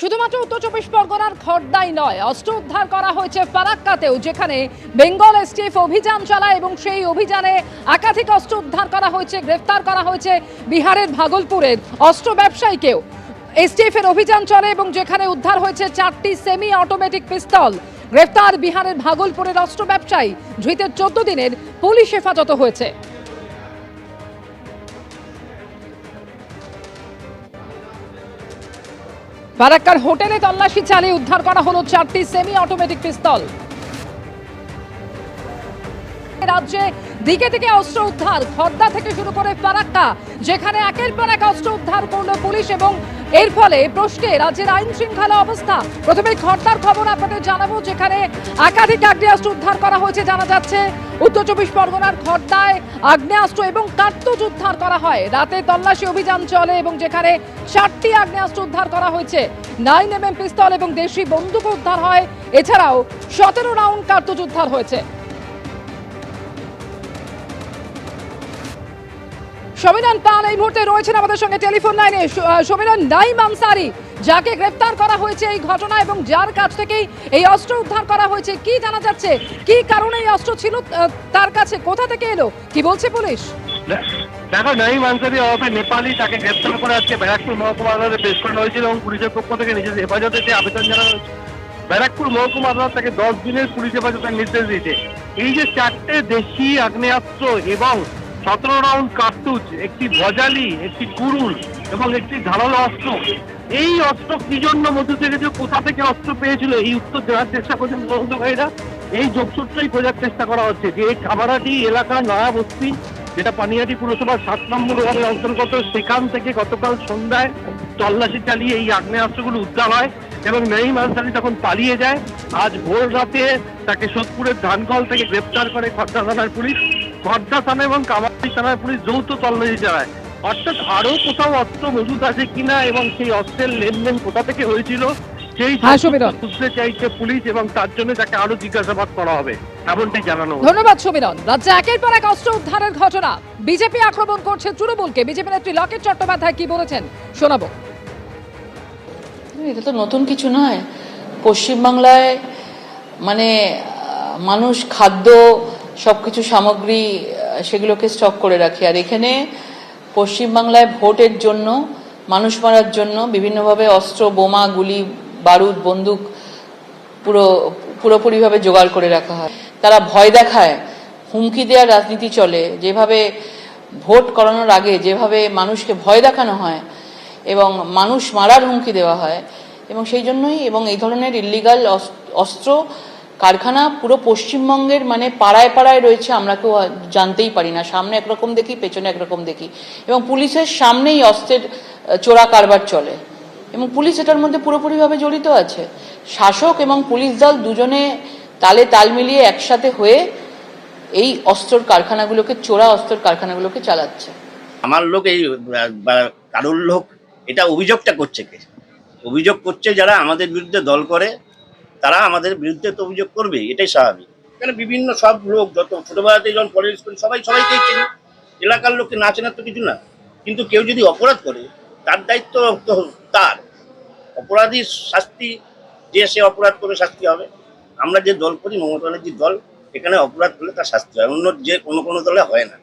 শুধুমাত্র উত্তর চব্বিশ পরগনার খড়দাই নয়, অস্ত্র উদ্ধার করা হয়েছে ফারাক্কাতেও, যেখানে বেঙ্গল এসটিএফ অভিযান চালায় এবং সেই অভিযানে একাধিক অস্ত্র উদ্ধার করা হয়েছে, গ্রেফতার করা হয়েছে বিহারের ভাগলপুরের অস্ত্র ব্যবসায়ীকেও। এসটিএফ এর অভিযান চলে এবং যেখানে উদ্ধার হয়েছে 4টি সেমি অটোমেটিক পিস্তল। গ্রেফতার বিহারের ভাগলপুরের অস্ত্র ব্যবসায়ী, ধৃতের 14 দিনের পুলিশ হেফাজত হয়েছে। ফারাক্কার হোটেলে তল্লাশি চালিয়ে উদ্ধার করা হলো 4টি সেমি অটোমেটিক পিস্তল। রাজ্যে দিকে দিকে অস্ত্র উদ্ধার, খড়দা থেকে শুরু করে ফারাক্কা, যেখানে একের পর এক অস্ত্র উদ্ধার করলো পুলিশ এবং এর ফলে প্রশ্নে রাজ্যের আইন শৃঙ্খলা অবস্থা। প্রথমে খড়দার খবর আপনাদের জানাবো, যেখানে একাধিক আগ্নেয়াস্ত্র উদ্ধার করা হয়েছে। জানা যাচ্ছে উত্তর চব্বিশ পরগনার খড়দায় আগ্নেয়াস্ত্র এবং কার্তুজ উদ্ধার করা হয়। রাতে তল্লাশি অভিযান চলে এবং যেখানে 4টি আগ্নেয়াস্ত্র উদ্ধার করা হয়েছে, 9mm পিস্তল এবং দেশি বন্দুক উদ্ধার হয়। এছাড়াও 17 রাউন্ড কার্তুজ উদ্ধার হয়েছে। সমীরণ পাল এই মুহূর্তে রয়েছেন আমাদের সঙ্গে টেলিফোন লাইনে। সমীরণ, নাইম আনসারি যাকে গ্রেফতার করা হয়েছে এই ঘটনা এবং যার কাছ থেকেই এই অস্ত্র উদ্ধার করা হয়েছে, কি জানা যাচ্ছে? কি কারণে এই অস্ত্র ছিল তার কাছে, কোথা থেকে এলো, কি বলছে পুলিশ? দেখো, নাইম আনসারি ওরফে নেপালি, তাকে গ্রেফতার করে আজকে ব্যারাকপুর মহকুমা আদালতে পেশ করা হয়েছিল এবং পুলিশের পক্ষ থেকে নিজের হেফাজতে যে আবেদন জানানো হয়েছে। ব্যারাকপুর মহকুমা আদালত তাকে 10 দিনের পুলিশ হেফাজতের নির্দেশ দিয়েছে। এই যে 4টে দেশি আগ্নেয়াস্ত্র এবং 17 রাউন্ড কার্তুজ, একটি ভজালি, একটি কুরুল এবং একটি ধারালো অস্ত্র, এই অস্ত্র কি জন্য মধ্যে থেকে যে কোথা থেকে অস্ত্র পেয়েছিল এই উত্তর দেওয়ার চেষ্টা করছেন তদন্তকারীরা। এই যোগসূত্রই খোঁজার চেষ্টা করা হচ্ছে যে এই কামারাটি এলাকার নয়া বস্তি, যেটা পানিহাটি পুরসভার 7 নম্বর ওয়ার্ডের অন্তর্গত, সেখান থেকে গতকাল সন্ধ্যায় তল্লাশি চালিয়ে এই আগ্নেয়াস্ত্রগুলো উদ্ধার হয় এবং নাইম আনসারি তখন পালিয়ে যায়। আজ ভোর রাতে তাকে সোদপুরের ধানকল থেকে গ্রেপ্তার করে খড়দা থানার পুলিশ। খড়দা থানা এবং কামারহাটি থানার পুলিশ যৌথ তল্লাশি চালায়, অর্থাৎ আরো কোথাও অস্ত্র মজুদ আছে কিনা এবং সেই অস্ত্রের লেনদেন কোথা থেকে হয়েছিল সেই বুঝতে চাইছে পুলিশ এবং তার জন্য তাকে আরো জিজ্ঞাসাবাদ করা হবে, এমনটাই জানানো। ধন্যবাদ সমীরণ। রাজ্যে একের পর এক অস্ত্র উদ্ধারের ঘটনা, বিজেপি আক্রমণ করছে তৃণমূলকে। বিজেপি নেত্রী লকেট চট্টোপাধ্যায় কি বলেছেন শোনাবো। এটা তো নতুন কিছু নয়। পশ্চিমবাংলায় মানে মানুষ খাদ্য সবকিছু সামগ্রী সেগুলোকে স্টক করে রাখে, আর এখানে পশ্চিমবাংলায় ভোটের জন্য, মানুষ মারার জন্য বিভিন্নভাবে অস্ত্র, বোমা, গুলি, বারুদ, বন্দুক পুরোপুরিভাবে জোগাড় করে রাখা হয়। তারা ভয় দেখায়, হুমকি দেওয়ার রাজনীতি চলে। যেভাবে ভোট করানোর আগে যেভাবে মানুষকে ভয় দেখানো হয় এবং মানুষ মারার হুমকি দেওয়া হয়, এবং সেই জন্যই এবং এই ধরনের ইল্লিগাল অস্ত্র কারখানা পুরো পশ্চিমবঙ্গের মানে পাড়ায় পাড়ায় রয়েছে। আমরা কেউ জানতেই পারি না, সামনে একরকম দেখি, পেছনে একরকম দেখি, এবং পুলিশের সামনেই অস্ত্রের চোরা কারবার চলে এবং পুলিশ এটার মধ্যে পুরোপুরিভাবে জড়িত আছে। শাসক এবং পুলিশ দল দুজনে তালে তাল মিলিয়ে একসাথে হয়ে এই অস্ত্র কারখানাগুলোকে, চোরা অস্ত্রের কারখানাগুলোকে চালাচ্ছে। আমার লোক এই কারোর লোক এটা অভিযোগটা করছে কে? অভিযোগ করছে যারা আমাদের বিরুদ্ধে দল করে, তারা আমাদের বিরুদ্ধে তো অভিযোগ করবে, এটাই স্বাভাবিক। এখানে বিভিন্ন সব লোক, যত ছোটবেলাতে যখন কলেজ করি সবাইকেই চিনি, এলাকার লোককে না চেনার তো কিছু না। কিন্তু কেউ যদি অপরাধ করে তার দায়িত্ব তো তার, অপরাধীর শাস্তি, যে সে অপরাধ করে শাস্তি হবে। আমরা যে দল করি, মমতা ব্যানার্জির দল, এখানে অপরাধ করলে তার শাস্তি হয়, অন্য যে কোনো দলে হয় না।